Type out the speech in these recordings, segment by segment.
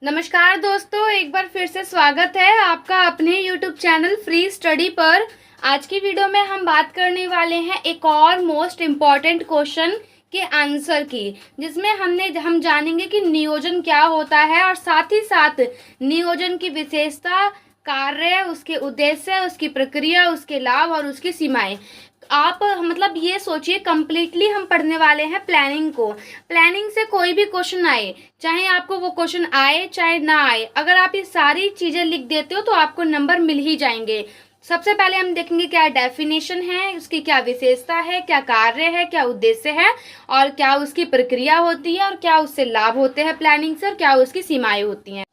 नमस्कार दोस्तों, एक बार फिर से स्वागत है आपका अपने YouTube चैनल फ्री स्टडी पर। आज की वीडियो में हम बात करने वाले हैं एक और मोस्ट इम्पॉर्टेंट क्वेश्चन के आंसर की, जिसमें हम जानेंगे कि नियोजन क्या होता है और साथ ही साथ नियोजन की विशेषता, कार्य, उसके उद्देश्य, उसकी प्रक्रिया, उसके लाभ और उसकी सीमाएं। आप मतलब ये सोचिए, कंप्लीटली हम पढ़ने वाले हैं प्लानिंग को। प्लानिंग से कोई भी क्वेश्चन आए, चाहे आपको वो क्वेश्चन आए चाहे ना आए, अगर आप ये सारी चीज़ें लिख देते हो तो आपको नंबर मिल ही जाएंगे। सबसे पहले हम देखेंगे क्या डेफिनेशन है, उसकी क्या विशेषता है, क्या कार्य है, क्या उद्देश्य है और क्या उसकी प्रक्रिया होती है और क्या उससे लाभ होते हैं प्लानिंग से और क्या उसकी सीमाएं होती हैं।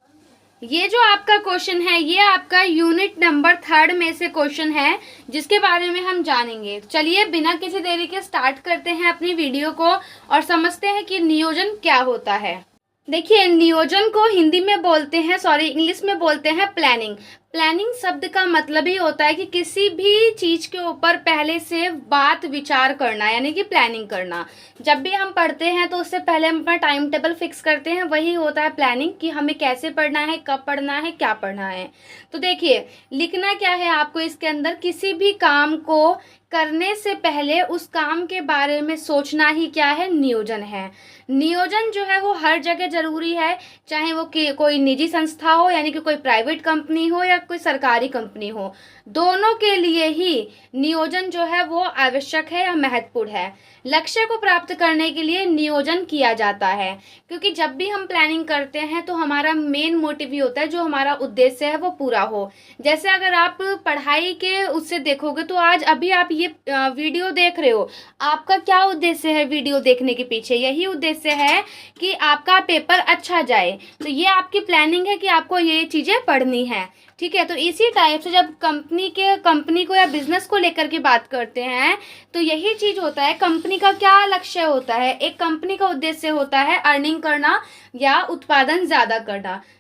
ये जो आपका क्वेश्चन है ये आपका यूनिट नंबर 3 में से क्वेश्चन है, जिसके बारे में हम जानेंगे। चलिए बिना किसी देरी के स्टार्ट करते हैं अपनी वीडियो को और समझते हैं कि नियोजन क्या होता है। देखिए, नियोजन को हिंदी में बोलते हैं, इंग्लिश में बोलते हैं प्लानिंग। प्लानिंग शब्द का मतलब ही होता है कि किसी भी चीज के ऊपर पहले से बात विचार करना, यानी कि प्लानिंग करना। जब भी हम पढ़ते हैं तो उससे पहले हम अपना टाइम टेबल फिक्स करते हैं, वही होता है प्लानिंग, कि हमें कैसे पढ़ना है, कब पढ़ना है, क्या पढ़ना है। तो देखिए, लिखना क्या है आपको इसके अंदर, किसी भी काम को करने से पहले उस काम के बारे में सोचना ही क्या है, नियोजन है। नियोजन जो है वो हर जगह जरूरी है, चाहे वो कोई निजी संस्था हो, यानी कि कोई प्राइवेट कंपनी हो या कोई सरकारी कंपनी हो, दोनों के लिए ही नियोजन जो है वो आवश्यक है या महत्वपूर्ण है। लक्ष्य को प्राप्त करने के लिए नियोजन किया जाता है, क्योंकि जब भी हम प्लानिंग करते हैं तो हमारा मेन मोटिव ही होता है जो हमारा उद्देश्य है वो पूरा हो। जैसे अगर आप पढ़ाई के उससे देखोगे तो आज अभी आप ये वीडियो देख रहे हो, आपका क्या उद्देश्य है वीडियो देखने के पीछे? यही उद्देश्य है कि आपका पेपर अच्छा जाए। तो ये आपकी प्लानिंग है कि आपको ये चीज़ें पढ़नी है, ठीक है। तो इसी टाइप से जब कंपनी को या बिजनेस को लेकर के बात करते हैं तो यही चीज होता है। कंपनी का क्या लक्ष्य होता है? एक कंपनी का उद्देश्य होता है अर्निंग करना या उत्पादन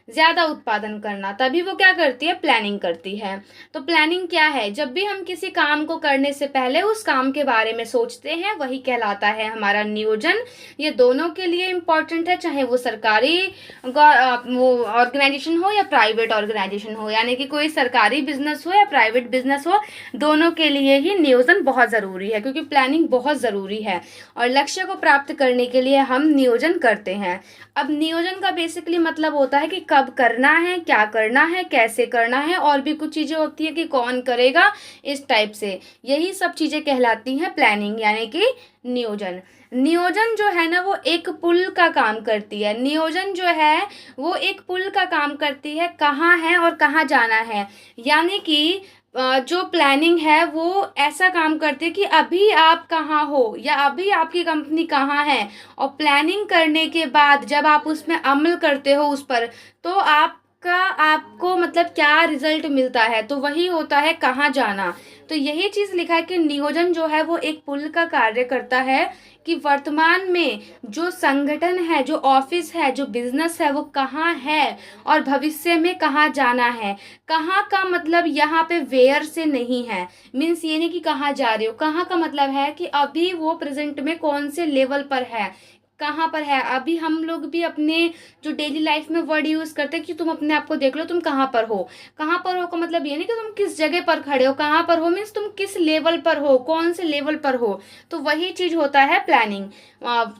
ज्यादा उत्पादन करना, तभी वो क्या करती है, प्लानिंग करती है। तो प्लानिंग क्या है? जब भी हम किसी काम को करने से पहले उस काम के बारे में सोचते हैं, वही कहलाता है हमारा नियोजन। ये दोनों के लिए इम्पोर्टेंट है, चाहे वो सरकारी वो ऑर्गेनाइजेशन हो या प्राइवेट ऑर्गेनाइजेशन हो, यानी कि कोई सरकारी बिजनेस हो या प्राइवेट बिजनेस हो, दोनों के लिए ही नियोजन बहुत ज़रूरी है, क्योंकि प्लानिंग बहुत ज़रूरी है और लक्ष्य को प्राप्त करने के लिए हम नियोजन करते हैं। अब नियोजन का बेसिकली मतलब होता है कि कब करना है, क्या करना है, कैसे करना है, और भी कुछ चीज़ें होती है कि कौन करेगा, इस टाइप से। यही सब चीज़ें कहलाती हैं प्लानिंग, यानी कि नियोजन। नियोजन जो है ना वो एक पुल का काम करती है। नियोजन जो है वो एक पुल का काम करती है, कहाँ है और कहाँ जाना है। यानी कि जो प्लानिंग है वो ऐसा काम करती है कि अभी आप कहाँ हो या अभी आपकी कंपनी कहाँ है, और प्लानिंग करने के बाद जब आप उसमें अमल करते हो उस पर, तो आपको मतलब क्या रिजल्ट मिलता है, तो वही होता है कहाँ जाना। तो यही चीज़ लिखा है कि नियोजन जो है वो एक पुल का कार्य करता है, कि वर्तमान में जो संगठन है, जो ऑफिस है, जो बिजनेस है, वो कहाँ है और भविष्य में कहाँ जाना है। कहाँ का मतलब यहाँ पे वेयर से नहीं है, मीन्स ये नहीं कि कहाँ जा रहे हो। कहाँ का मतलब है कि अभी वो प्रेजेंट में कौन से लेवल पर है, कहाँ पर है। अभी हम लोग भी अपने जो डेली लाइफ में वर्ड यूज़ करते हैं कि तुम अपने आप को देख लो तुम कहाँ पर हो। कहाँ पर हो का मतलब ये नहीं कि तुम किस जगह पर खड़े हो, कहाँ पर हो मीन्स तुम किस लेवल पर हो, कौन से लेवल पर हो। तो वही चीज़ होता है प्लानिंग,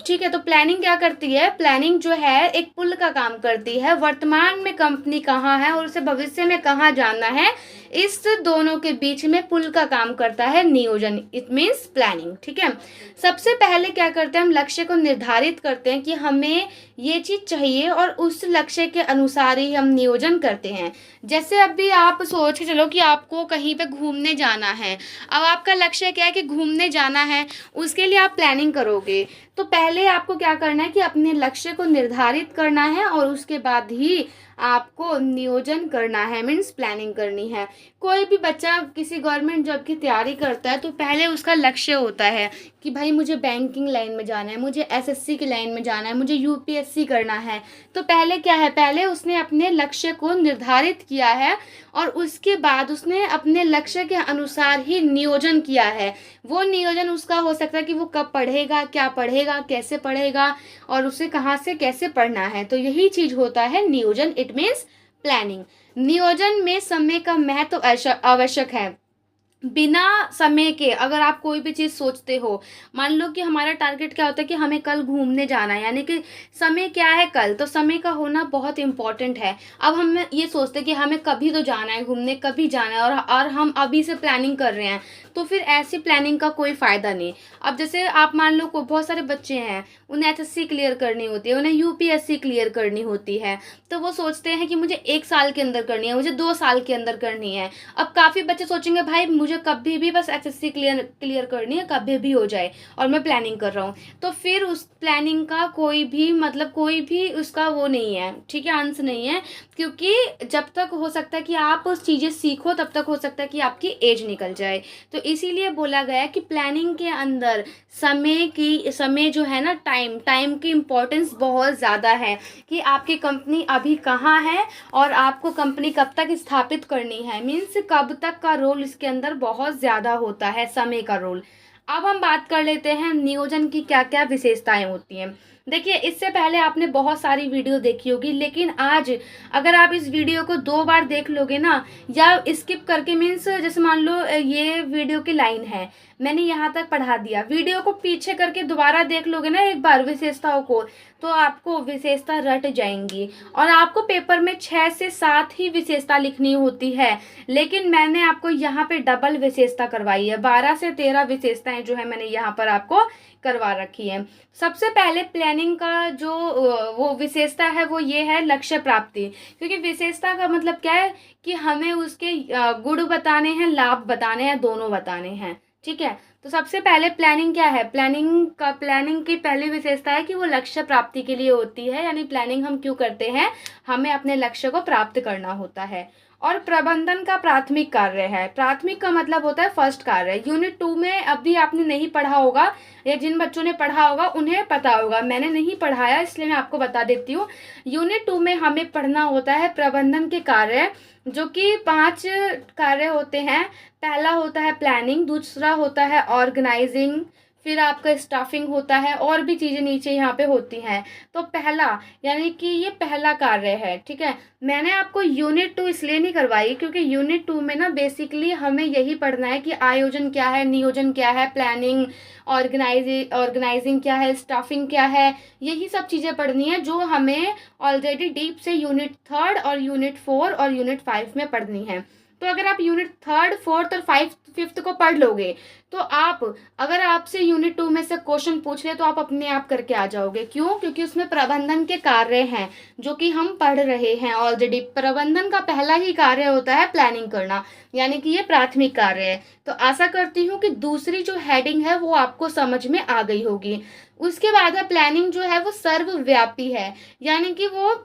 ठीक है। तो प्लानिंग क्या करती है? प्लानिंग जो है एक पुल का काम करती है, वर्तमान में कंपनी कहाँ है और उसे भविष्य में कहाँ जाना है, इस दोनों के बीच में पुल का काम करता है नियोजन, इट मीन्स प्लानिंग, ठीक है। सबसे पहले क्या करते हैं, हम लक्ष्य को निर्धारित करते हैं कि हमें ये चीज़ चाहिए और उस लक्ष्य के अनुसार ही हम नियोजन करते हैं। जैसे अभी आप सोच के चलो कि आपको कहीं पे घूमने जाना है। अब आपका लक्ष्य क्या है कि घूमने जाना है, उसके लिए आप प्लानिंग करोगे। तो पहले आपको क्या करना है कि अपने लक्ष्य को निर्धारित करना है और उसके बाद ही आपको नियोजन करना है, मीन्स प्लानिंग करनी है। कोई भी बच्चा किसी गवर्नमेंट जॉब की तैयारी करता है तो पहले उसका लक्ष्य होता है कि भाई मुझे बैंकिंग लाइन में जाना है, मुझे एसएससी की लाइन में जाना है, मुझे यूपीएससी करना है। तो पहले क्या है, पहले उसने अपने लक्ष्य को निर्धारित किया है और उसके बाद उसने अपने लक्ष्य के अनुसार ही नियोजन किया है। वो नियोजन उसका हो सकता है कि वो कब पढ़ेगा, क्या पढ़ेगा, पढ़ेगा, कैसे पढ़ेगा और उसे कहाँ से कैसे पढ़ना है। तो यही चीज़ होता है नियोजन, इट मीन्स प्लानिंग। नियोजन में समय का महत्व आवश्यक है। बिना समय के अगर आप कोई भी चीज़ सोचते हो, मान लो कि हमारा टारगेट क्या होता है कि हमें कल घूमने जाना है, यानी कि समय क्या है कल, तो समय का होना बहुत इम्पोर्टेंट है। अब हम ये सोचते हैं कि हमें कभी तो जाना है घूमने, कभी जाना है, और हम अभी से प्लानिंग कर रहे हैं, तो फिर ऐसी प्लानिंग का कोई फ़ायदा नहीं। अब जैसे आप मान लो को बहुत सारे बच्चे हैं, उन्हें एसएससी क्लियर करनी होती है, उन्हें यूपीएससी क्लियर करनी होती है, तो वो सोचते हैं कि मुझे 1 साल के अंदर करनी है, मुझे 2 साल के अंदर करनी है। अब काफ़ी बच्चे सोचेंगे भाई मुझे कभी भी बस एसएससी क्लियर करनी है, कभी भी हो जाए, और मैं प्लानिंग कर रहा हूँ, तो फिर उस प्लानिंग का कोई भी मतलब कोई भी उसका वो नहीं है, ठीक है, अंश नहीं है। क्योंकि जब तक हो सकता है कि आप उस चीज़ें सीखो, तब तक हो सकता है कि आपकी एज निकल जाए। तो इसीलिए बोला गया कि प्लानिंग के अंदर समय जो है ना, टाइम की इम्पोर्टेंस बहुत ज़्यादा है, कि आपकी कंपनी अभी कहाँ है और आपको कंपनी कब तक स्थापित करनी है, मीन्स कब तक का रोल इसके अंदर बहुत ज़्यादा होता है, समय का रोल। अब हम बात कर लेते हैं नियोजन की क्या क्या विशेषताएं होती हैं। देखिए, इससे पहले आपने बहुत सारी वीडियो देखी होगी, लेकिन आज अगर आप इस वीडियो को 2 बार देख लोगे ना, या स्किप करके, मीन्स जैसे मान लो ये वीडियो की लाइन है, मैंने यहाँ तक पढ़ा दिया, वीडियो को पीछे करके दोबारा देख लोगे ना एक बार विशेषताओं को, तो आपको विशेषता रट जाएंगी। और आपको पेपर में 6 से 7 ही विशेषता लिखनी होती है, लेकिन मैंने आपको यहाँ पे डबल विशेषता करवाई है, 12 से 13 विशेषताएं जो है मैंने यहाँ पर आपको करवा रखी है। सबसे पहले प्लानिंग का जो वो विशेषता है वो ये है लक्ष्य प्राप्ति, क्योंकि विशेषता का मतलब क्या है कि हमें उसके गुण बताने हैं, लाभ बताने हैं, दोनों बताने हैं, ठीक है। तो सबसे पहले प्लानिंग क्या है, प्लानिंग की पहली विशेषता है कि वो लक्ष्य प्राप्ति के लिए होती है, यानी प्लानिंग हम क्यों करते हैं, हमें अपने लक्ष्य को प्राप्त करना होता है। और प्रबंधन का प्राथमिक कार्य है, प्राथमिक का मतलब होता है फर्स्ट कार्य। यूनिट 2 में अभी आपने नहीं पढ़ा होगा, या जिन बच्चों ने पढ़ा होगा उन्हें पता होगा, मैंने नहीं पढ़ाया इसलिए मैं आपको बता देती हूँ। यूनिट 2 में हमें पढ़ना होता है प्रबंधन के कार्य, जो कि 5 कार्य होते हैं। पहला होता है प्लानिंग, दूसरा होता है ऑर्गेनाइजिंग, फिर आपका स्टाफिंग होता है, और भी चीज़ें नीचे यहाँ पे होती हैं। तो पहला, यानी कि ये पहला कार्य है, ठीक है। मैंने आपको यूनिट 2 इसलिए नहीं करवाई क्योंकि यूनिट 2 में ना बेसिकली हमें यही पढ़ना है कि आयोजन क्या है, नियोजन क्या है, प्लानिंग, ऑर्गेनाइजिंग क्या है, स्टाफिंग क्या है, यही सब चीज़ें पढ़नी है जो हमें ऑलरेडी डीप से यूनिट 3 और यूनिट 4 और यूनिट 5 में पढ़नी है। तो अगर आप यूनिट 3, 4 और 5th को पढ़ लोगे, तो आप अगर आपसे यूनिट 2 में से क्वेश्चन पूछ ले तो आप अपने आप करके आ जाओगे। क्यों? क्योंकि उसमें प्रबंधन के कार्य हैं जो कि हम पढ़ रहे हैं ऑलरेडी। प्रबंधन का पहला ही कार्य होता है प्लानिंग करना, यानी कि ये प्राथमिक कार्य है। तो आशा करती हूँ कि दूसरी जो हेडिंग है वो आपको समझ में आ गई होगी। उसके बाद है प्लानिंग जो है वो सर्वव्यापी है, यानी कि वो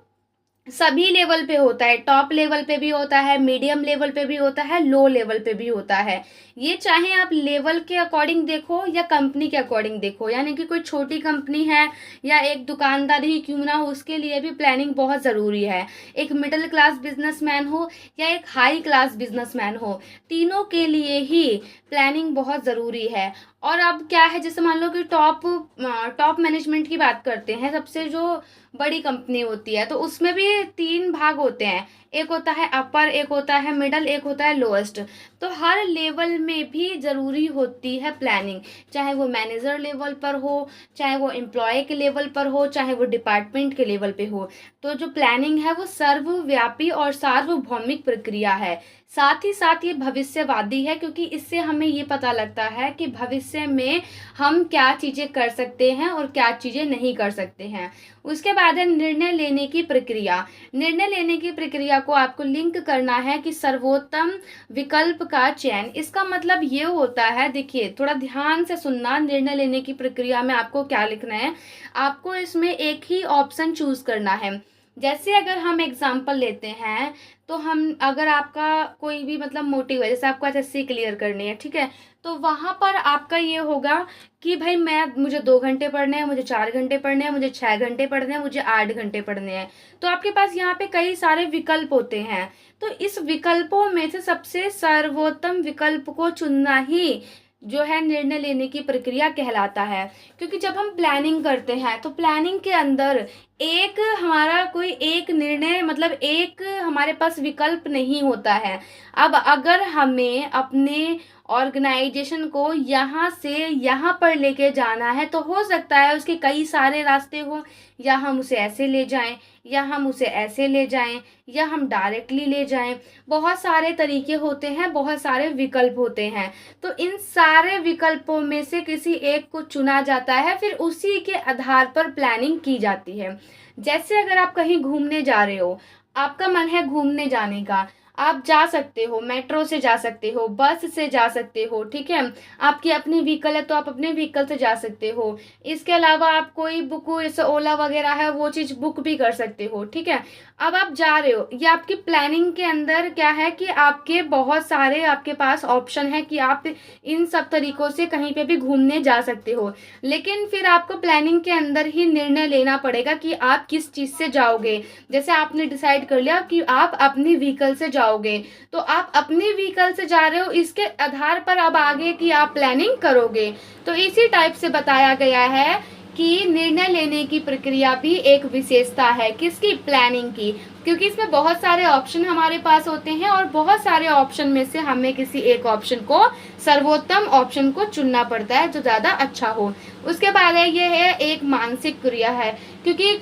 सभी लेवल पे होता है, टॉप लेवल पे भी होता है, मीडियम लेवल पे भी होता है, लो लेवल पे भी होता है। ये चाहे आप लेवल के अकॉर्डिंग देखो या कंपनी के अकॉर्डिंग देखो, यानी कि कोई छोटी कंपनी है या एक दुकानदार ही क्यों ना हो, उसके लिए भी प्लानिंग बहुत ज़रूरी है। एक मिडिल क्लास बिजनेसमैन हो या एक हाई क्लास बिजनेसमैन हो, तीनों के लिए ही प्लानिंग बहुत ज़रूरी है। और अब क्या है, जैसे मान लो कि टॉप मैनेजमेंट की बात करते हैं, सबसे जो बड़ी कंपनी होती है, तो उसमें भी 3 भाग होते हैं, एक होता है अपर, एक होता है मिडल, एक होता है लोएस्ट। तो हर लेवल में भी ज़रूरी होती है प्लानिंग, चाहे वो मैनेजर लेवल पर हो, चाहे वो एम्प्लॉय के लेवल पर हो, चाहे वो डिपार्टमेंट के लेवल पे हो। तो जो प्लानिंग है वो सर्वव्यापी और सार्वभौमिक प्रक्रिया है। साथ ही साथ ये भविष्यवादी है, क्योंकि इससे हमें ये पता लगता है कि भविष्य में हम क्या चीज़ें कर सकते हैं और क्या चीज़ें नहीं कर सकते हैं। उसके बाद है निर्णय लेने की प्रक्रिया। निर्णय लेने की प्रक्रिया को आपको लिंक करना है कि सर्वोत्तम विकल्प का चयन। इसका मतलब ये होता है, देखिए थोड़ा ध्यान से सुनना, निर्णय लेने की प्रक्रिया में आपको क्या लिखना है, आपको इसमें एक ही ऑप्शन चूज करना है। जैसे अगर हम एग्जाम्पल लेते हैं, तो हम अगर आपका कोई भी मतलब मोटिव है, जैसे आपको एसएससी क्लियर करनी है, ठीक है, तो वहाँ पर आपका ये होगा कि भाई मुझे 2 घंटे पढ़ने हैं, मुझे 4 घंटे पढ़ने हैं, मुझे 6 घंटे पढ़ने हैं, मुझे 8 घंटे पढ़ने हैं। तो आपके पास यहाँ पे कई सारे विकल्प होते हैं, तो इस विकल्पों में से सबसे सर्वोत्तम विकल्प को चुनना ही जो है निर्णय लेने की प्रक्रिया कहलाता है। क्योंकि जब हम प्लानिंग करते हैं तो प्लानिंग के अंदर एक हमारा कोई एक निर्णय मतलब एक हमारे पास विकल्प नहीं होता है। अब अगर हमें अपने ऑर्गेनाइजेशन को यहाँ से यहाँ पर लेके जाना है तो हो सकता है उसके कई सारे रास्ते हो, या हम उसे ऐसे ले जाएं, या हम उसे ऐसे ले जाएं, या हम डायरेक्टली ले जाएं। बहुत सारे तरीके होते हैं, बहुत सारे विकल्प होते हैं। तो इन सारे विकल्पों में से किसी एक को चुना जाता है, फिर उसी के आधार पर प्लानिंग की जाती है। जैसे अगर आप कहीं घूमने जा रहे हो, आपका मन है घूमने जाने का, आप जा सकते हो, मेट्रो से जा सकते हो, बस से जा सकते हो, ठीक है। आपकी अपनी व्हीकल है तो आप अपने व्हीकल से जा सकते हो। इसके अलावा आप कोई बुक जैसे ओला वगैरह है वो चीज़ बुक भी कर सकते हो, ठीक है। अब आप जा रहे हो, ये आपकी प्लानिंग के अंदर क्या है कि आपके बहुत सारे आपके पास ऑप्शन है कि आप इन सब तरीकों से कहीं पे भी घूमने जा सकते हो। लेकिन फिर आपको प्लानिंग के अंदर ही निर्णय लेना पड़ेगा कि आप किस चीज़ से जाओगे। जैसे आपने डिसाइड कर लिया कि आप अपनी व्हीकल से जाओगे, तो आप अपनी व्हीकल से जा रहे हो, इसके आधार पर अब आगे की आप प्लानिंग करोगे। तो इसी टाइप से बताया गया है कि निर्णय लेने की प्रक्रिया भी एक विशेषता है किसकी, प्लानिंग की। क्योंकि इसमें बहुत सारे ऑप्शन हमारे पास होते हैं और बहुत सारे ऑप्शन में से हमें किसी एक ऑप्शन को, सर्वोत्तम ऑप्शन को चुनना पड़ता है जो ज़्यादा अच्छा हो। उसके बाद ये है एक मानसिक क्रिया है। क्योंकि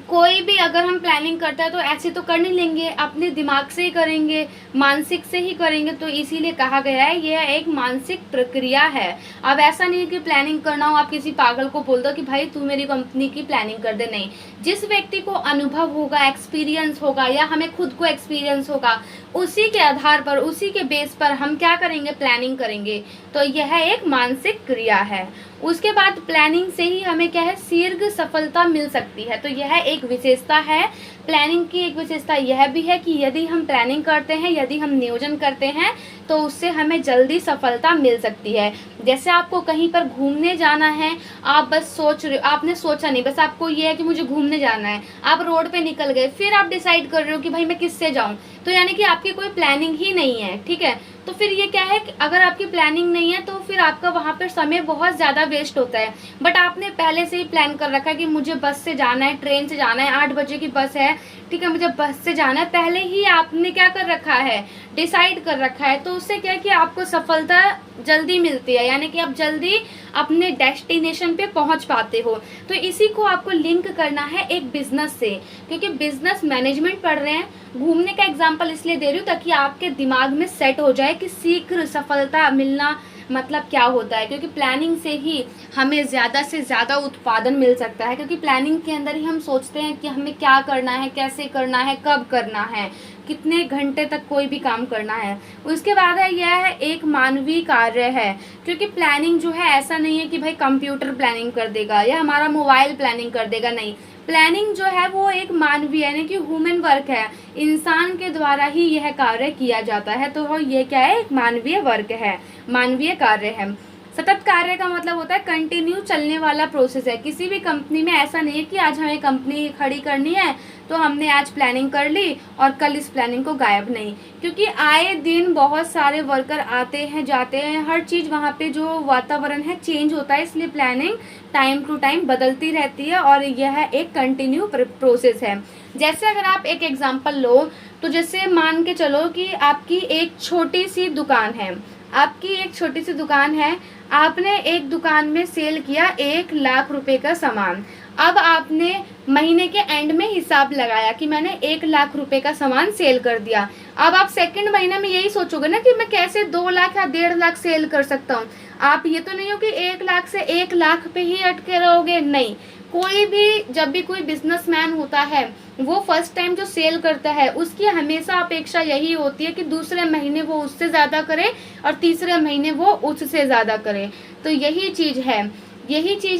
कोई भी अगर हम प्लानिंग करते हैं तो ऐसे तो कर नहीं लेंगे, अपने दिमाग से ही करेंगे, मानसिक से ही करेंगे। तो इसीलिए कहा गया है यह एक मानसिक प्रक्रिया है। अब ऐसा नहीं है कि प्लानिंग करना हो आप किसी पागल को बोल दो कि भाई तू मेरी कंपनी की प्लानिंग कर दे, नहीं। जिस व्यक्ति को अनुभव होगा, एक्सपीरियंस होगा, या हमें खुद को एक्सपीरियंस होगा, उसी के आधार पर, उसी के बेस पर हम क्या करेंगे, प्लानिंग करेंगे। तो यह एक मानसिक क्रिया है। उसके बाद प्लानिंग से ही हमें क्या है, शीघ्र सफलता मिल सकती है। तो यह एक विशेषता है। प्लानिंग की एक विशेषता यह भी है कि यदि हम प्लानिंग करते हैं, यदि हम नियोजन करते हैं तो उससे हमें जल्दी सफलता मिल सकती है। जैसे आपको कहीं पर घूमने जाना है, आप बस सोच रहे हो, आपने सोचा नहीं, बस आपको ये है कि मुझे घूमने जाना है, आप रोड पे निकल गए, फिर आप डिसाइड कर रहे हो कि भाई मैं किससे जाऊं, तो यानी कि आपकी कोई प्लानिंग ही नहीं है, ठीक है। तो फिर ये क्या है कि अगर आपकी प्लानिंग नहीं है तो फिर आपका वहाँ पर समय बहुत ज़्यादा वेस्ट होता है। बट आपने पहले से ही प्लान कर रखा है कि मुझे बस से जाना है, ट्रेन से जाना है, 8 बजे की बस है, ठीक है, मुझे बस से जाना है, पहले ही आपने क्या कर रखा है, डिसाइड कर रखा है। तो उससे क्या है कि आपको सफलता जल्दी मिलती है, यानी कि आप जल्दी अपने डेस्टिनेशन पे पहुंच पाते हो। तो इसी को आपको लिंक करना है एक बिजनेस से, क्योंकि बिजनेस मैनेजमेंट पढ़ रहे हैं। घूमने का एग्जांपल इसलिए दे रही हूँ ताकि आपके दिमाग में सेट हो जाए कि शीघ्र सफलता मिलना मतलब क्या होता है। क्योंकि प्लानिंग से ही हमें ज़्यादा से ज़्यादा उत्पादन मिल सकता है, क्योंकि प्लानिंग के अंदर ही हम सोचते हैं कि हमें क्या करना है, कैसे करना है, कब करना है, कितने घंटे तक कोई भी काम करना है। उसके बाद है यह है एक मानवीय कार्य है। क्योंकि प्लानिंग जो है ऐसा नहीं है कि भाई कंप्यूटर प्लानिंग कर देगा या हमारा मोबाइल प्लानिंग कर देगा, नहीं। प्लानिंग जो है वो एक मानवीय यानी कि ह्यूमन वर्क है, इंसान के द्वारा ही यह कार्य किया जाता है। तो ये क्या है, एक मानवीय वर्क है, मानवीय कार्य है। सतत कार्य का मतलब होता है कंटिन्यू चलने वाला प्रोसेस है। किसी भी कंपनी में ऐसा नहीं है कि आज हमें कंपनी खड़ी करनी है तो हमने आज प्लानिंग कर ली और कल इस प्लानिंग को गायब, नहीं। क्योंकि आए दिन बहुत सारे वर्कर आते हैं, जाते हैं, हर चीज़ वहाँ पे जो वातावरण है चेंज होता है, इसलिए प्लानिंग टाइम टू टाइम बदलती रहती है और यह एक कंटिन्यू प्रोसेस है। जैसे अगर आप एक एग्जांपल लो तो जैसे मान के चलो कि आपकी एक छोटी सी दुकान है, आपकी एक छोटी सी दुकान है, आपने एक दुकान में सेल किया 1 लाख रुपए का सामान। अब आपने महीने के एंड में हिसाब लगाया कि मैंने 1 लाख रुपए का सामान सेल कर दिया। अब आप सेकंड महीने में यही सोचोगे ना कि मैं कैसे 2 लाख या 1.5 लाख सेल कर सकता हूँ। आप ये तो नहीं हो कि 1 लाख से 1 लाख पे ही अटके रहोगे, नहीं। कोई भी जब भी कोई बिजनेसमैन होता है वो फर्स्ट टाइम जो सेल करता है उसकी हमेशा अपेक्षा यही होती है कि दूसरे महीने वो उससे ज़्यादा करे और तीसरे महीने वो उससे ज़्यादा करे। तो यही चीज़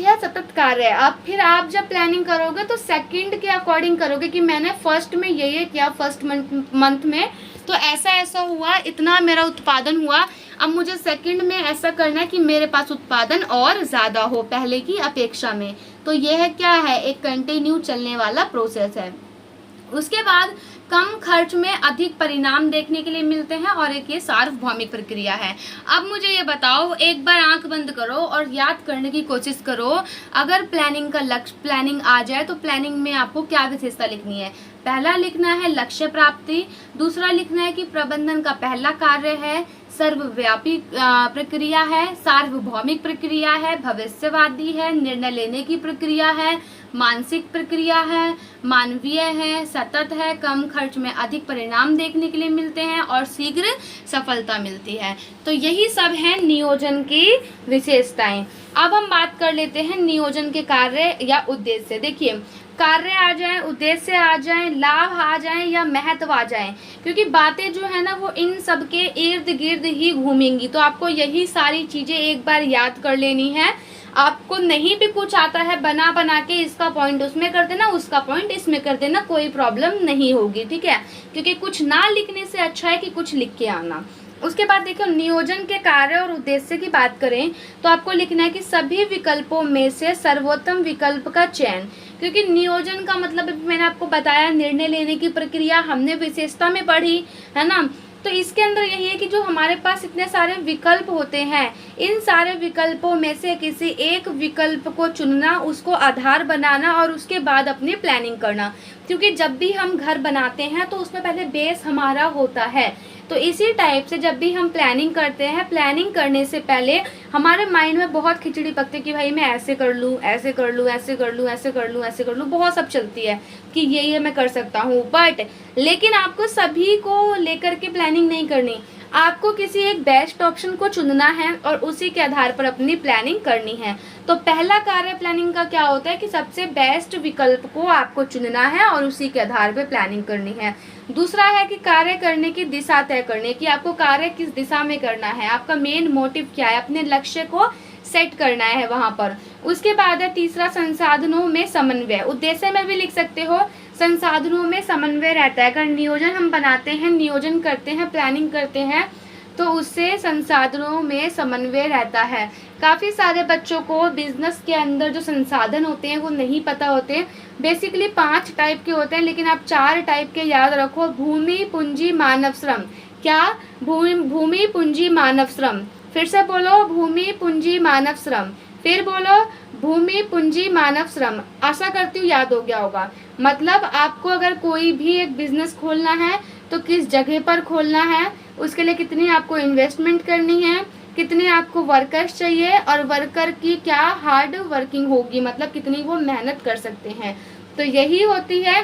है सतत कार्य। आप जब प्लानिंग करोगे तो सेकंड के अकॉर्डिंग करोगे कि मैंने फर्स्ट में ये किया, फर्स्ट मंथ में तो ऐसा हुआ, इतना मेरा उत्पादन हुआ, अब मुझे सेकंड में ऐसा करना है कि मेरे पास उत्पादन और ज़्यादा हो पहले की अपेक्षा में। तो यह क्या है, एक कंटिन्यू चलने वाला प्रोसेस है। उसके बाद कम खर्च में अधिक परिणाम देखने के लिए मिलते हैं और एक ये सार्वभौमिक प्रक्रिया है। अब मुझे ये बताओ, एक बार आंख बंद करो और याद करने की कोशिश करो, अगर प्लानिंग का लक्ष्य प्लानिंग आ जाए तो प्लानिंग में आपको क्या विशेषता लिखनी है। पहला लिखना है लक्ष्य प्राप्ति, दूसरा लिखना है कि प्रबंधन का पहला कार्य है, सर्वव्यापी प्रक्रिया है, सार्वभौमिक प्रक्रिया है, भविष्यवादी है, निर्णय लेने की प्रक्रिया है, मानसिक प्रक्रिया है, मानवीय है, सतत है, कम खर्च में अधिक परिणाम देखने के लिए मिलते हैं और शीघ्र सफलता मिलती है। तो यही सब है नियोजन की विशेषताएं। अब हम बात कर लेते हैं नियोजन के कार्य या उद्देश्य। देखिए, कार्य आ जाए, उद्देश्य आ जाए, लाभ आ जाए या महत्व आ जाए, क्योंकि बातें जो है ना वो इन सब के इर्द गिर्द ही घूमेंगी। तो आपको यही सारी चीजें एक बार याद कर लेनी है। आपको नहीं भी कुछ आता है, बना बना के इसका पॉइंट उसमें कर देना, उसका पॉइंट इसमें कर देना, कोई प्रॉब्लम नहीं होगी, ठीक है। क्योंकि कुछ ना लिखने से अच्छा है कि कुछ लिख के आना। उसके बाद देखो, नियोजन के कार्य और उद्देश्य की बात करें तो आपको लिखना है कि सभी विकल्पों में से सर्वोत्तम विकल्प का चयन। क्योंकि नियोजन का मतलब मैंने आपको बताया, निर्णय लेने की प्रक्रिया हमने विशेषता में पढ़ी है ना। तो इसके अंदर यही है कि जो हमारे पास इतने सारे विकल्प होते हैं, इन सारे विकल्पों में से किसी एक विकल्प को चुनना, उसको आधार बनाना और उसके बाद अपनी प्लानिंग करना। क्योंकि जब भी हम घर बनाते हैं तो उसमें पहले बेस हमारा होता है। तो इसी टाइप से जब भी हम प्लानिंग करते हैं, प्लानिंग करने से पहले हमारे माइंड में बहुत खिचड़ी पकती कि भाई मैं ऐसे कर लूँ, ऐसे कर लूँ, ऐसे कर लूँ, ऐसे कर लूँ, ऐसे कर लूँ, बहुत सब चलती है कि ये मैं कर सकता हूँ। बट लेकिन आपको सभी को लेकर के प्लानिंग नहीं करनी, आपको किसी एक बेस्ट ऑप्शन को चुनना है और उसी के आधार पर अपनी प्लानिंग करनी है। तो पहला कार्य प्लानिंग का क्या होता है कि सबसे बेस्ट विकल्प को आपको चुनना है और उसी के आधार पर प्लानिंग करनी है। दूसरा है कि कार्य करने की दिशा तय करने की, आपको कार्य किस दिशा में करना है, आपका मेन मोटिव क्या है, अपने लक्ष्य को सेट करना है वहां पर। उसके बाद है तीसरा, संसाधनों में समन्वय। उद्देश्य में भी लिख सकते हो, संसाधनों में समन्वय रहता है। अगर नियोजन हम बनाते हैं, नियोजन करते हैं, प्लानिंग करते हैं तो उससे संसाधनों में समन्वय रहता है। काफ़ी सारे बच्चों को बिजनेस के अंदर जो संसाधन होते हैं वो नहीं पता होते। बेसिकली 5 टाइप के होते हैं, लेकिन आप 4 टाइप के याद रखो। भूमि, पूंजी, मानव श्रम। क्या? भूमि, पूंजी, मानव श्रम। फिर से बोलो, भूमि, पूंजी, मानव श्रम। फिर बोलो, भूमि, पूंजी, मानव श्रम। आशा करती हूँ याद हो गया होगा। मतलब आपको अगर कोई भी एक बिजनेस खोलना है तो किस जगह पर खोलना है, उसके लिए कितनी आपको इन्वेस्टमेंट करनी है, कितने आपको वर्कर्स चाहिए और वर्कर की क्या हार्ड वर्किंग होगी, मतलब कितनी वो मेहनत कर सकते हैं। तो यही होती है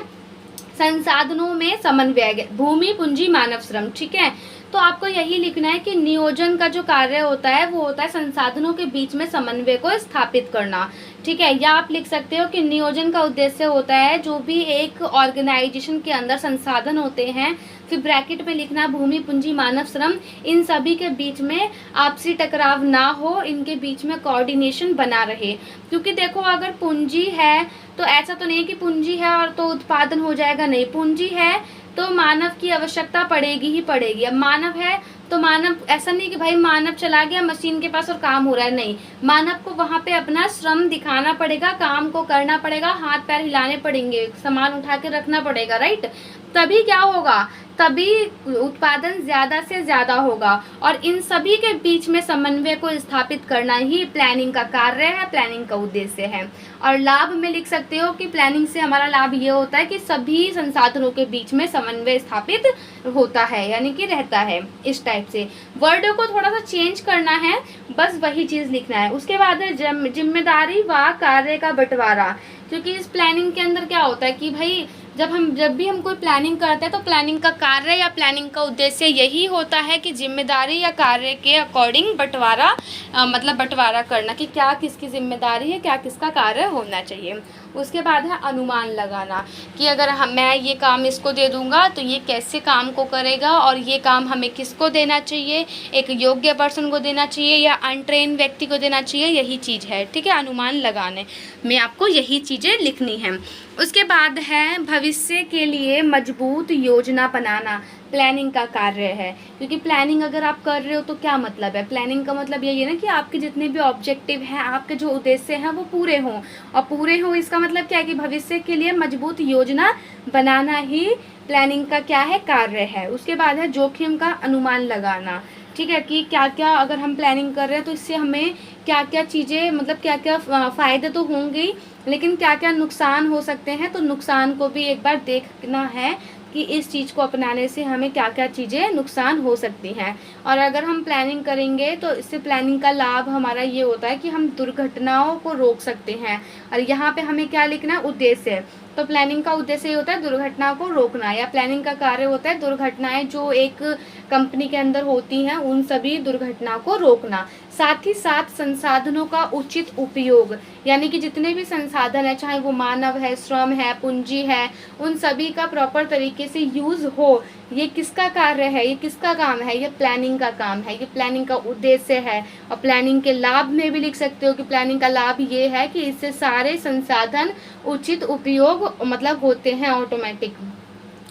संसाधनों में समन्वय, भूमि, पूंजी, मानव श्रम, ठीक है। तो आपको यही लिखना है कि नियोजन का जो कार्य होता है वो होता है संसाधनों के बीच में समन्वय को स्थापित करना, ठीक है। या आप लिख सकते हो कि नियोजन का उद्देश्य होता है जो भी एक ऑर्गेनाइजेशन के अंदर संसाधन होते हैं, फिर ब्रैकेट में लिखना भूमि, पूंजी, मानव श्रम, इन सभी के बीच में आपसी टकराव ना हो, इनके बीच में कोऑर्डिनेशन बना रहे। क्योंकि देखो, अगर पूंजी है तो ऐसा तो नहीं कि पूंजी है और तो उत्पादन हो जाएगा, नहीं। पूंजी है तो मानव की आवश्यकता पड़ेगी ही पड़ेगी। अब मानव है तो मानव, ऐसा नहीं कि भाई मानव चला गया मशीन के पास और काम हो रहा है, नहीं। मानव को वहाँ पे अपना श्रम दिखाना पड़ेगा, काम को करना पड़ेगा, हाथ पैर हिलाने पड़ेंगे, सामान उठा के रखना पड़ेगा, राइट। तभी क्या होगा, तभी उत्पादन ज़्यादा से ज़्यादा होगा। और इन सभी के बीच में समन्वय को स्थापित करना ही प्लानिंग का कार्य है, प्लानिंग का उद्देश्य है। और लाभ में लिख सकते हो कि प्लानिंग से हमारा लाभ ये होता है कि सभी संसाधनों के बीच में समन्वय स्थापित होता है, यानी कि रहता है। इस टाइप से वर्ड को थोड़ा सा चेंज करना है, बस वही चीज़ लिखना है। उसके बाद है जिम्मेदारी व कार्य का बंटवारा। क्योंकि इस प्लानिंग के अंदर क्या होता है कि भाई जब भी हम कोई प्लानिंग करते हैं तो प्लानिंग का कार्य या प्लानिंग का उद्देश्य यही होता है कि जिम्मेदारी या कार्य के अकॉर्डिंग बंटवारा, मतलब बंटवारा करना कि क्या किसकी जिम्मेदारी है, क्या किसका कार्य होना चाहिए। उसके बाद है अनुमान लगाना कि अगर मैं ये काम इसको दे दूंगा तो ये कैसे काम को करेगा और ये काम हमें किसको देना चाहिए, एक योग्य पर्सन को देना चाहिए या अनट्रेन व्यक्ति को देना चाहिए, यही चीज़ है, ठीक है। अनुमान लगाने में आपको यही चीज़ें लिखनी है। उसके बाद है भविष्य के लिए मजबूत योजना बनाना। प्लानिंग का कार्य है। क्योंकि प्लानिंग अगर आप कर रहे हो तो क्या मतलब है, प्लानिंग का मतलब यही है ना कि आपके जितने भी ऑब्जेक्टिव हैं, आपके जो उद्देश्य हैं वो पूरे हों। और पूरे हों इसका मतलब क्या है कि भविष्य के लिए मजबूत योजना बनाना ही प्लानिंग का क्या है, कार्य है। उसके बाद है जोखिम का अनुमान लगाना। ठीक है, कि क्या क्या अगर हम प्लानिंग कर रहे हैं तो इससे हमें क्या क्या चीज़ें, मतलब क्या क्या फ़ायदे तो होंगे ही, लेकिन क्या क्या नुकसान हो सकते हैं, तो नुकसान को भी एक बार देखना है कि इस चीज़ को अपनाने से हमें क्या क्या चीज़ें नुकसान हो सकती हैं। और अगर हम प्लानिंग करेंगे तो इससे प्लानिंग का लाभ हमारा ये होता है कि हम दुर्घटनाओं को रोक सकते हैं। और यहाँ पे हमें क्या लिखना है, उद्देश्य। तो प्लानिंग का उद्देश्य ये होता है दुर्घटना को रोकना, या प्लानिंग का कार्य होता है दुर्घटनाएं जो एक कंपनी के अंदर होती हैं उन सभी दुर्घटना को रोकना। साथ ही साथ संसाधनों का उचित उपयोग, यानी कि जितने भी संसाधन है, चाहे वो मानव है, श्रम है, पूंजी है, उन सभी का प्रॉपर तरीके से यूज हो। ये किसका कार्य है, ये किसका काम है, ये प्लानिंग का काम है, ये प्लानिंग का उद्देश्य है। और प्लानिंग के लाभ में भी लिख सकते हो कि प्लानिंग का लाभ ये है कि इससे सारे संसाधन उचित उपयोग मतलब होते हैं ऑटोमेटिक।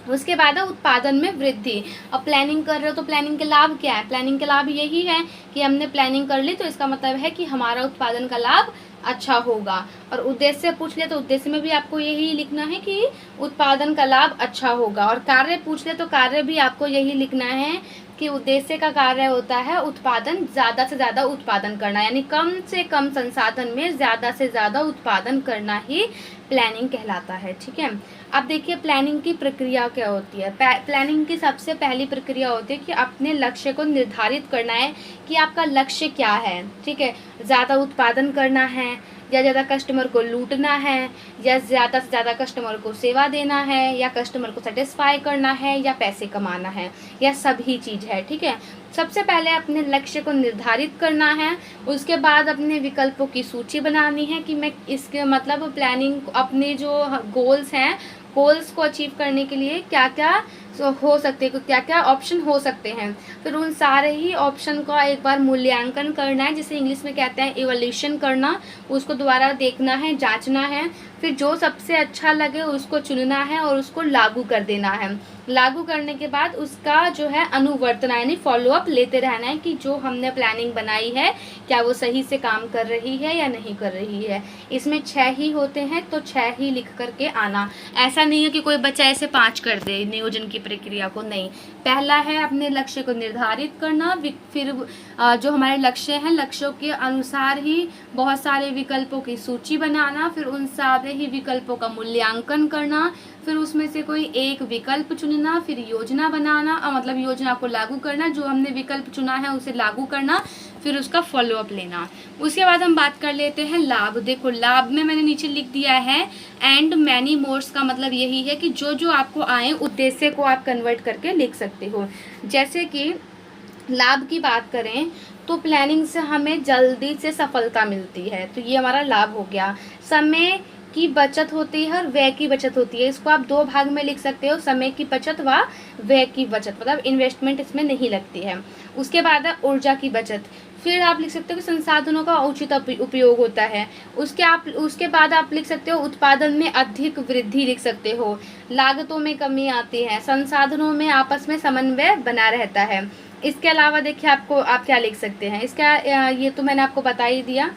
उसके बाद है उत्पादन में वृद्धि। अब प्लानिंग कर रहे हो तो प्लानिंग के लाभ क्या है, प्लानिंग के लाभ यही है कि हमने प्लानिंग कर ली तो इसका मतलब है कि हमारा उत्पादन का लाभ अच्छा होगा। और उद्देश्य पूछ ले तो उद्देश्य में भी आपको यही लिखना है कि उत्पादन का लाभ अच्छा होगा। और कार्य पूछ ले तो कार्य भी आपको यही लिखना है कि उद्देश्य का कार्य होता है उत्पादन, ज़्यादा से ज़्यादा उत्पादन करना, यानी कम से कम संसाधन में ज़्यादा से ज़्यादा उत्पादन करना ही प्लानिंग कहलाता है। ठीक है, अब देखिए प्लानिंग की प्रक्रिया क्या होती है। प्लानिंग की सबसे पहली प्रक्रिया होती है कि अपने लक्ष्य को निर्धारित करना है कि आपका लक्ष्य क्या है। ठीक है, ज़्यादा उत्पादन करना है, या ज़्यादा कस्टमर को लूटना है, या ज़्यादा से ज़्यादा कस्टमर को सेवा देना है, या कस्टमर को सेटिस्फाई करना है, या पैसे कमाना है, या सभी चीज़ है। ठीक है, सबसे पहले अपने लक्ष्य को निर्धारित करना है। उसके बाद अपने विकल्पों की सूची बनानी है कि मैं इसके मतलब प्लानिंग अपने जो गोल्स हैं, गोल्स को अचीव करने के लिए क्या क्या हो सकते हैं, क्या क्या ऑप्शन हो सकते हैं। फिर उन सारे ही ऑप्शन का एक बार मूल्यांकन करना है, जिसे इंग्लिश में कहते हैं इवोल्यूशन करना। उसको दोबारा देखना है, जांचना है, फिर जो सबसे अच्छा लगे उसको चुनना है और उसको लागू कर देना है। लागू करने के बाद उसका जो है अनुवर्तन यानी फॉलोअप लेते रहना है कि जो हमने प्लानिंग बनाई है क्या वो सही से काम कर रही है या नहीं कर रही है। इसमें 6 ही होते हैं तो 6 ही लिख करके आना। ऐसा नहीं है कि कोई बच्चा ऐसे 5 कर दे नियोजन की प्रक्रिया को, नहीं। पहला है अपने लक्ष्य को निर्धारित करना, फिर जो हमारे लक्ष्य हैं लक्ष्यों के अनुसार ही बहुत सारे विकल्पों की सूची बनाना, फिर उन सारे ही विकल्पों का मूल्यांकन करना, फिर उसमें से कोई एक विकल्प चुनना, फिर योजना बनाना, मतलब योजना को लागू करना, जो हमने विकल्प चुना है उसे लागू करना, फिर उसका फॉलोअप लेना। उसके बाद हम बात कर लेते हैं लाभ। देखो लाभ में मैंने नीचे लिख दिया है एंड मैनी मोड्स का मतलब यही है कि जो जो आपको आए उद्देश्य को आप कन्वर्ट करके लिख सकते हो। जैसे कि लाभ की बात करें तो प्लानिंग से हमें जल्दी से सफलता मिलती है, तो ये हमारा लाभ हो गया। समय की बचत होती है और व्यय की बचत होती है। इसको आप 2 भाग में लिख सकते हो, समय की बचत व व्यय की बचत, मतलब इन्वेस्टमेंट इसमें नहीं लगती है। उसके बाद है ऊर्जा की बचत, फिर आप लिख सकते हो कि संसाधनों का उचित उपयोग होता है। उसके बाद आप लिख सकते हो उत्पादन में अधिक वृद्धि, लिख सकते हो लागतों में कमी आती है, संसाधनों में आपस में समन्वय बना रहता है। इसके अलावा देखिए आप क्या लिख सकते हैं, इसका ये तो मैंने आपको बता ही दिया।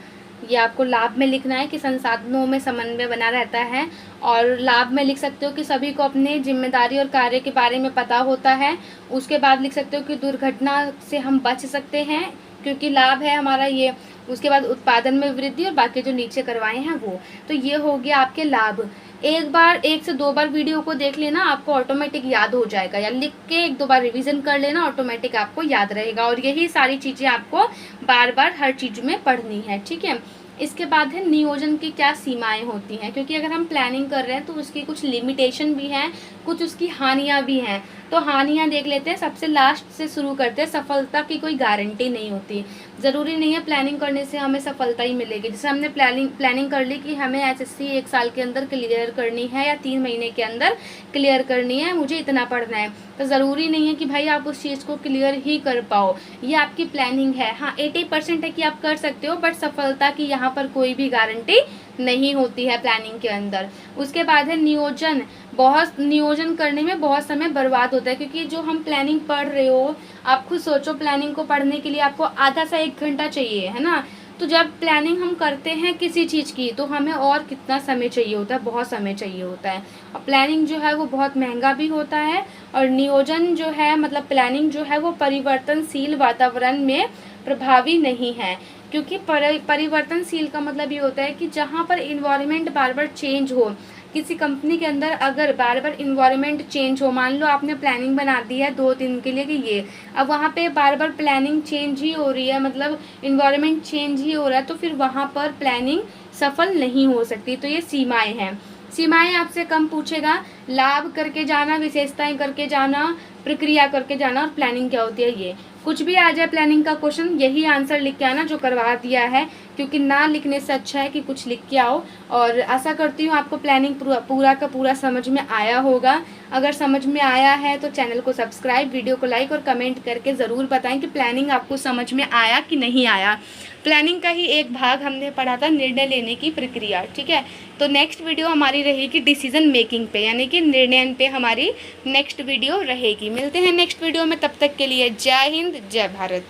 ये आपको लाभ में लिखना है कि संसाधनों में समन्वय बना रहता है, और लाभ में लिख सकते हो कि सभी को अपने जिम्मेदारी और कार्य के बारे में पता होता है। उसके बाद लिख सकते हो कि दुर्घटना से हम बच सकते हैं क्योंकि लाभ है हमारा ये। उसके बाद उत्पादन में वृद्धि, और बाकी जो नीचे करवाए हैं वो। तो ये हो गया आपके लाभ। एक से दो बार वीडियो को देख लेना, आपको ऑटोमेटिक याद हो जाएगा, या लिख के 1-2 बार रिवीजन कर लेना, ऑटोमेटिक आपको याद रहेगा। और यही सारी चीज़ें आपको बार बार हर चीज़ में पढ़नी है। ठीक है, इसके बाद है नियोजन की क्या सीमाएं होती हैं, क्योंकि अगर हम प्लानिंग कर रहे हैं तो उसकी कुछ लिमिटेशन भी हैं, कुछ उसकी हानियां भी हैं। तो हानियां देख लेते हैं, सबसे लास्ट से शुरू करते हैं। सफलता की कोई गारंटी नहीं होती, ज़रूरी नहीं है प्लानिंग करने से हमें सफलता ही मिलेगी। जैसे हमने प्लानिंग कर ली कि हमें एसएससी 1 साल के अंदर क्लियर करनी है या 3 महीने के अंदर क्लियर करनी है, मुझे इतना पढ़ना है, तो ज़रूरी नहीं है कि भाई आप उस चीज़ को क्लियर ही कर पाओ। ये आपकी प्लानिंग है। हाँ 80% है कि आप कर सकते हो, बट सफलता की यहाँ पर कोई भी गारंटी नहीं होती है प्लानिंग के अंदर। उसके बाद है नियोजन बहुत नियोजन करने में बहुत समय बर्बाद होता है, क्योंकि जो हम प्लानिंग पढ़ रहे हो, आप खुद सोचो प्लानिंग को पढ़ने के लिए आपको आधा से 1 घंटा चाहिए, है ना। तो जब प्लानिंग हम करते हैं किसी चीज़ की, तो हमें और कितना समय चाहिए होता है, बहुत समय चाहिए होता है। और प्लानिंग जो है वो बहुत महंगा भी होता है, और नियोजन जो है मतलब प्लानिंग जो है वो परिवर्तनशील वातावरण में प्रभावी नहीं है। क्योंकि परिवर्तनशील का मतलब ये होता है कि जहाँ पर इन्वायरमेंट बार बार चेंज हो, किसी कंपनी के अंदर अगर बार बार इन्वायरमेंट चेंज हो, मान लो आपने प्लानिंग बना दी है 2 दिन के लिए कि ये, अब वहाँ पे बार बार प्लानिंग चेंज ही हो रही है, मतलब इन्वायरमेंट चेंज ही हो रहा है, तो फिर वहाँ पर प्लानिंग सफल नहीं हो सकती। तो ये सीमाएं हैं। सीमाएं आपसे कम पूछेगा, लाभ करके जाना, विशेषताएं करके जाना, प्रक्रिया करके जाना, और प्लानिंग क्या होती है ये। कुछ भी आ जाए प्लानिंग का क्वेश्चन, यही आंसर लिख के आना जो करवा दिया है, क्योंकि ना लिखने से अच्छा है कि कुछ लिख के आओ। और आशा करती हूँ आपको प्लानिंग पूरा का पूरा समझ में आया होगा। अगर समझ में आया है तो चैनल को सब्सक्राइब, वीडियो को लाइक और कमेंट करके ज़रूर बताएं कि प्लानिंग आपको समझ में आया कि नहीं आया। प्लानिंग का ही एक भाग हमने पढ़ा था निर्णय लेने की प्रक्रिया, ठीक है। तो नेक्स्ट वीडियो हमारी रहेगी डिसीजन मेकिंग पे, यानी कि निर्णय पे हमारी नेक्स्ट वीडियो रहेगी। मिलते हैं नेक्स्ट वीडियो में, तब तक के लिए जय हिंद, जय भारत।